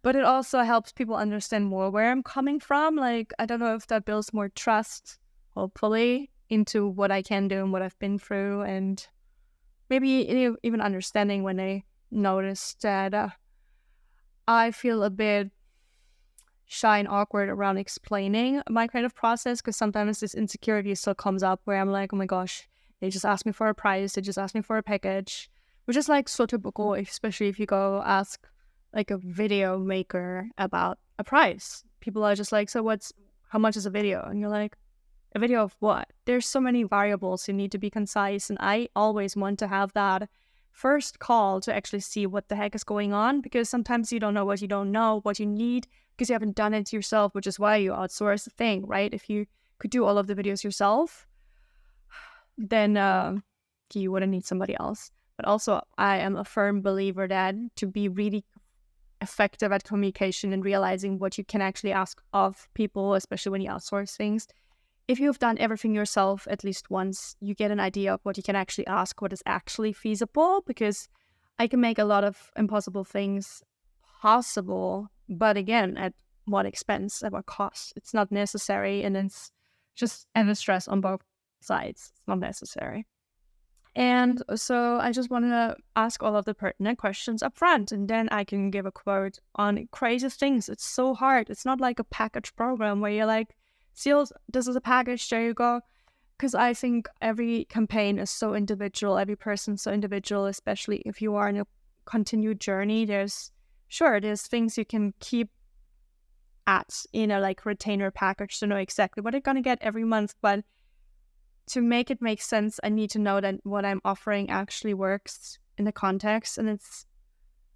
But it also helps people understand more where I'm coming from. Like, I don't know if that builds more trust, hopefully, into what I can do and what I've been through. And maybe even understanding when they notice that I feel a bit shy and awkward around explaining my creative process, because sometimes this insecurity still comes up where I'm like, oh my gosh, they just asked me for a price, they just asked me for a package, which is like so typical, especially if you go ask like a video maker about a price. People are just like, so how much is a video? And you're like, a video of what? There's so many variables. You need to be concise. And I always want to have that first call to actually see what the heck is going on, because sometimes you don't know what you don't know, what you need, because you haven't done it yourself, which is why you outsource the thing, right? If you could do all of the videos yourself, then you wouldn't need somebody else. But also, I am a firm believer that to be really effective at communication and realizing what you can actually ask of people, especially when you outsource things, if you've done everything yourself at least once, you get an idea of what you can actually ask, what is actually feasible, because I can make a lot of impossible things possible, but again, at what expense, at what cost? It's not necessary, and it's just endless stress on both sides. It's not necessary. And so I just want to ask all of the pertinent questions up front, and then I can give a quote on crazy things. It's so hard. It's not like a package program where you're like, see, this is a package, there you go. Because I think every campaign is so individual, every person's so individual, especially if you are in a continued journey. There's things you can keep at in a like retainer package to know exactly what you're going to get every month, but to make it make sense, I need to know that what I'm offering actually works in the context and it's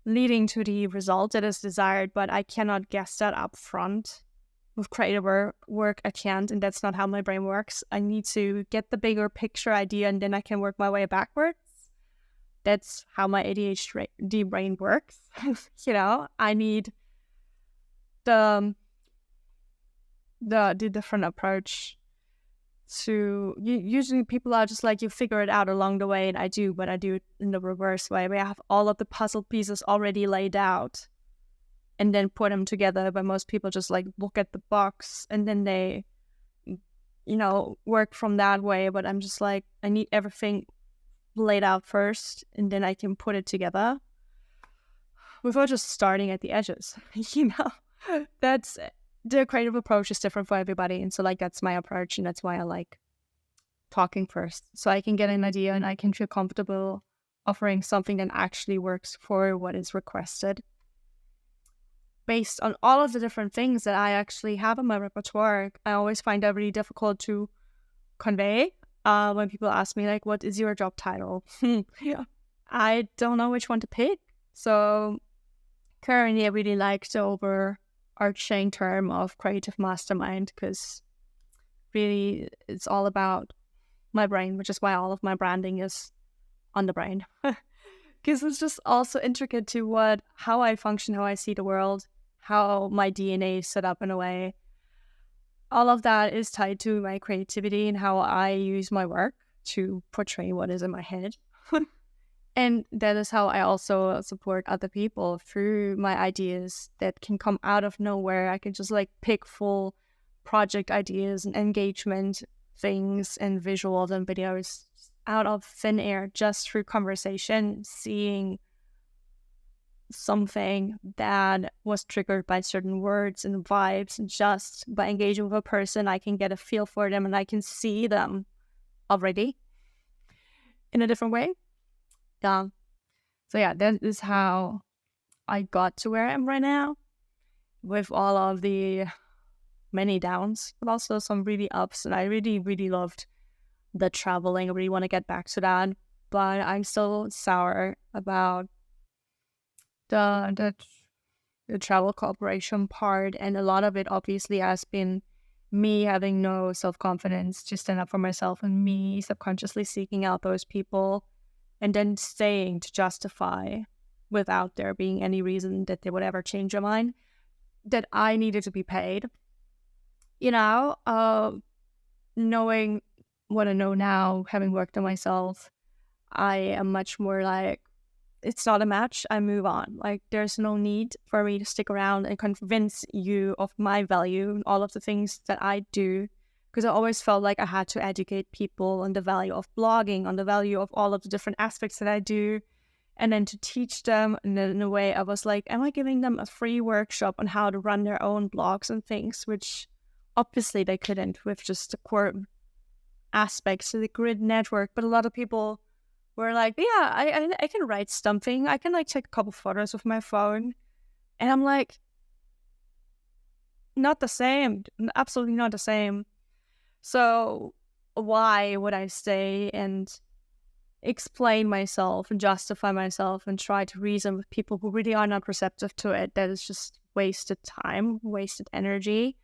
leading to the result that is desired, but I cannot guess that up front. With creative work, I can't, and that's not how my brain works. I need to get the bigger picture idea, and then I can work my way backwards. That's how my ADHD brain works. I need the different approach to usually people are just like, you figure it out along the way, and I do, but I do it in the reverse way, where I have all of the puzzle pieces already laid out and then put them together. But most people just like look at the box and then they work from that way. But I'm just like, I need everything laid out first, and then I can put it together without just starting at the edges. That's the creative approach is different for everybody, and so like that's my approach, and that's why I like talking first, so I can get an idea and I can feel comfortable offering something that actually works for what is requested based on all of the different things that I actually have in my repertoire. I always find that really difficult to convey when people ask me, like, what is your job title? Yeah. I don't know which one to pick. So currently I really like the overarching term of creative mastermind, because really it's all about my brain, which is why all of my branding is on the brain. Because it's just also intricate to how I function, how I see the world, how my DNA is set up in a way. All of that is tied to my creativity and how I use my work to portray what is in my head. And that is how I also support other people through my ideas that can come out of nowhere. I can just like pick full project ideas and engagement things and visuals and videos out of thin air just through conversation, seeing something that was triggered by certain words and vibes, and just by engaging with a person I can get a feel for them and I can see them already in a different way. So yeah, that is how I got to where I am right now, with all of the many downs but also some really ups. And I really loved the traveling. I really want to get back to that, but I'm still sour about the travel cooperation part, and a lot of it obviously has been me having no self-confidence to stand up for myself, and me subconsciously seeking out those people and then staying to justify, without there being any reason that they would ever change their mind, that I needed to be paid. Knowing what I know now, having worked on myself, I am much more like, it's not a match, I move on. Like, there's no need for me to stick around and convince you of my value and all of the things that I do, because I always felt like I had to educate people on the value of blogging, on the value of all of the different aspects that I do, and then to teach them. And then in a way I was like, am I giving them a free workshop on how to run their own blogs and things, which obviously they couldn't with just the core aspects of the grid network. But a lot of people were like, yeah, I can write something. I can like take a couple photos with my phone. And I'm like, not the same. Absolutely not the same. So why would I stay and explain myself and justify myself and try to reason with people who really are not receptive to it? That is just wasted time, wasted energy.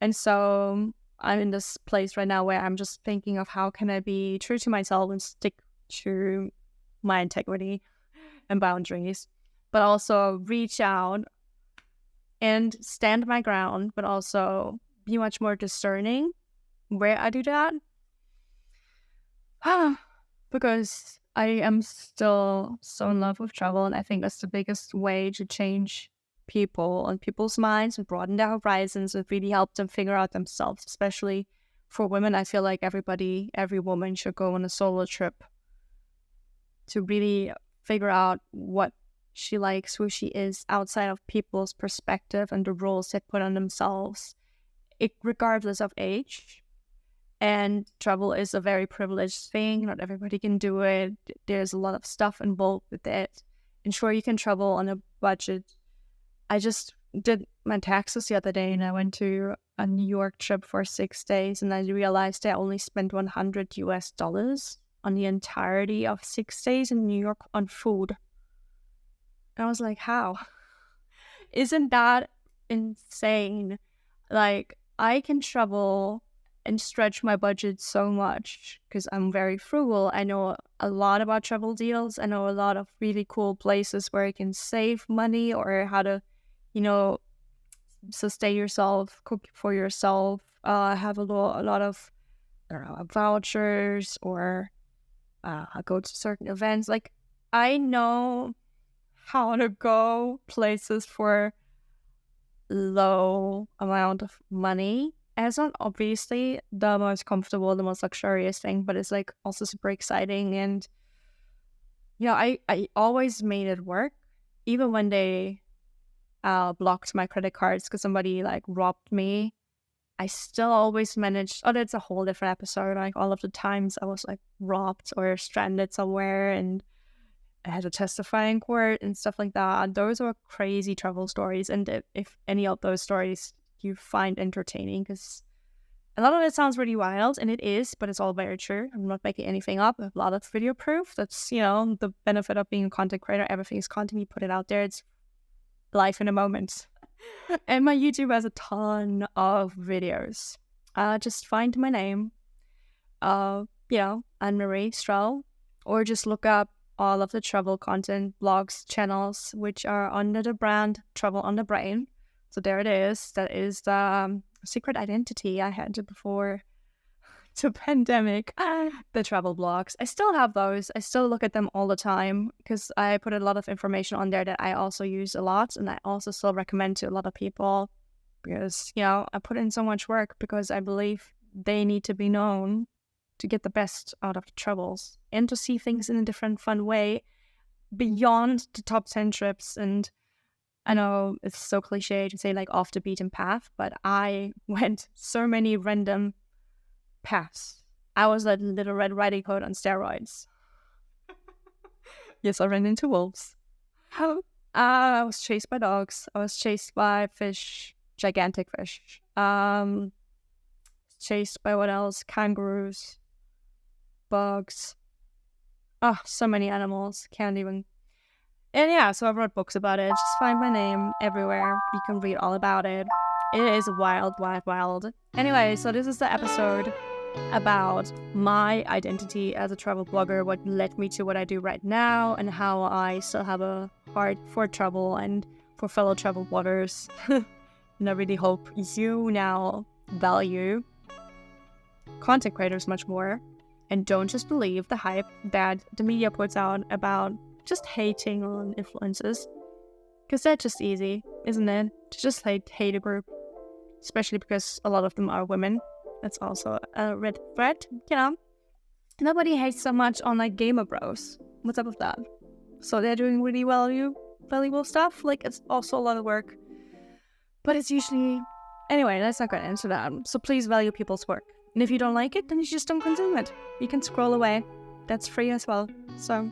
And so I'm in this place right now where I'm just thinking of how can I be true to myself and stick to my integrity and boundaries, but also reach out and stand my ground, but also be much more discerning where I do that. Because I am still so in love with travel, and I think that's the biggest way to change people and people's minds and broaden their horizons and really help them figure out themselves. Especially for women, I feel like every woman should go on a solo trip to really figure out what she likes, who she is outside of people's perspective and the roles they put on themselves, regardless of age. And travel is a very privileged thing. Not everybody can do it. There's a lot of stuff involved with it. And sure, you can travel on a budget. I just did my taxes the other day and I went to a New York trip for 6 days, and I realized I only spent $100 on the entirety of 6 days in New York on food. And I was like, how? Isn't that insane? Like, I can travel and stretch my budget so much because I'm very frugal. I know a lot about travel deals. I know a lot of really cool places where you can save money, or how to, sustain yourself, cook for yourself, have a lot of, I don't know, vouchers, or go to certain events. Like, I know how to go places for low amount of money. And it's not obviously the most comfortable, the most luxurious thing, but it's like also super exciting. And I always made it work, even when they blocked my credit cards because somebody like robbed me. I still always managed. Oh, that's a whole different episode. Like all of the times I was like robbed or stranded somewhere, and I had to testify in court and stuff like that. Those are crazy travel stories, and if any of those stories you find entertaining, because a lot of it sounds really wild, and it is, but it's all very true. I'm not making anything up. I have a lot of video proof. That's, the benefit of being a content creator. Everything is content. You put it out there. It's life in a moment. And my YouTube has a ton of videos. Just find my name, Anne-Marie Stroll, or just look up all of the travel content blogs, channels, which are under the brand Travel on the Brain. So there it is. That is the secret identity I had before the pandemic. The travel blogs. I still have those. I still look at them all the time because I put a lot of information on there that I also use a lot, and I also still recommend to a lot of people because, I put in so much work because I believe they need to be known to get the best out of the travels and to see things in a different, fun way beyond the top 10 trips. And I know it's so cliche to say like off the beaten path, but I went so many random paths. I was like Little Red Riding Hood on steroids. Yes, I ran into wolves. I was chased by dogs. I was chased by fish, gigantic fish. Chased by what else? Kangaroos, bugs. Oh, so many animals. Can't even. And yeah, so I wrote books about it. Just find my name everywhere. You can read all about it. It is wild, wild, wild. Anyway, so this is the episode about my identity as a travel blogger, what led me to what I do right now, and how I still have a heart for travel and for fellow travel bloggers. And I really hope you now value content creators much more and don't just believe the hype that the media puts out about just hating on influencers, because that's just easy, isn't it? To just hate a group, especially because a lot of them are women. That's also a red thread, Nobody hates so much on like gamer bros. What's up with that? So they're doing really valuable stuff. Like, it's also a lot of work, but it's usually... Anyway, let's not get into that. So please value people's work. And if you don't like it, then you just don't consume it. You can scroll away. That's free as well. So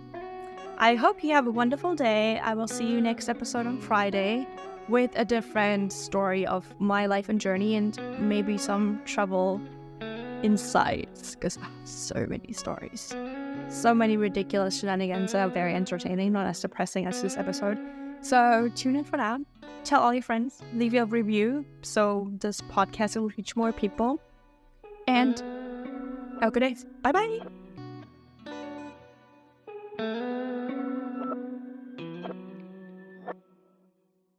I hope you have a wonderful day. I will see you next episode on Friday with a different story of my life and journey, and maybe some travel insights, because I have so many stories. So many ridiculous shenanigans that are very entertaining, not as depressing as this episode. So tune in for that. Tell all your friends. Leave your review so this podcast will reach more people. And have a good day. Bye-bye.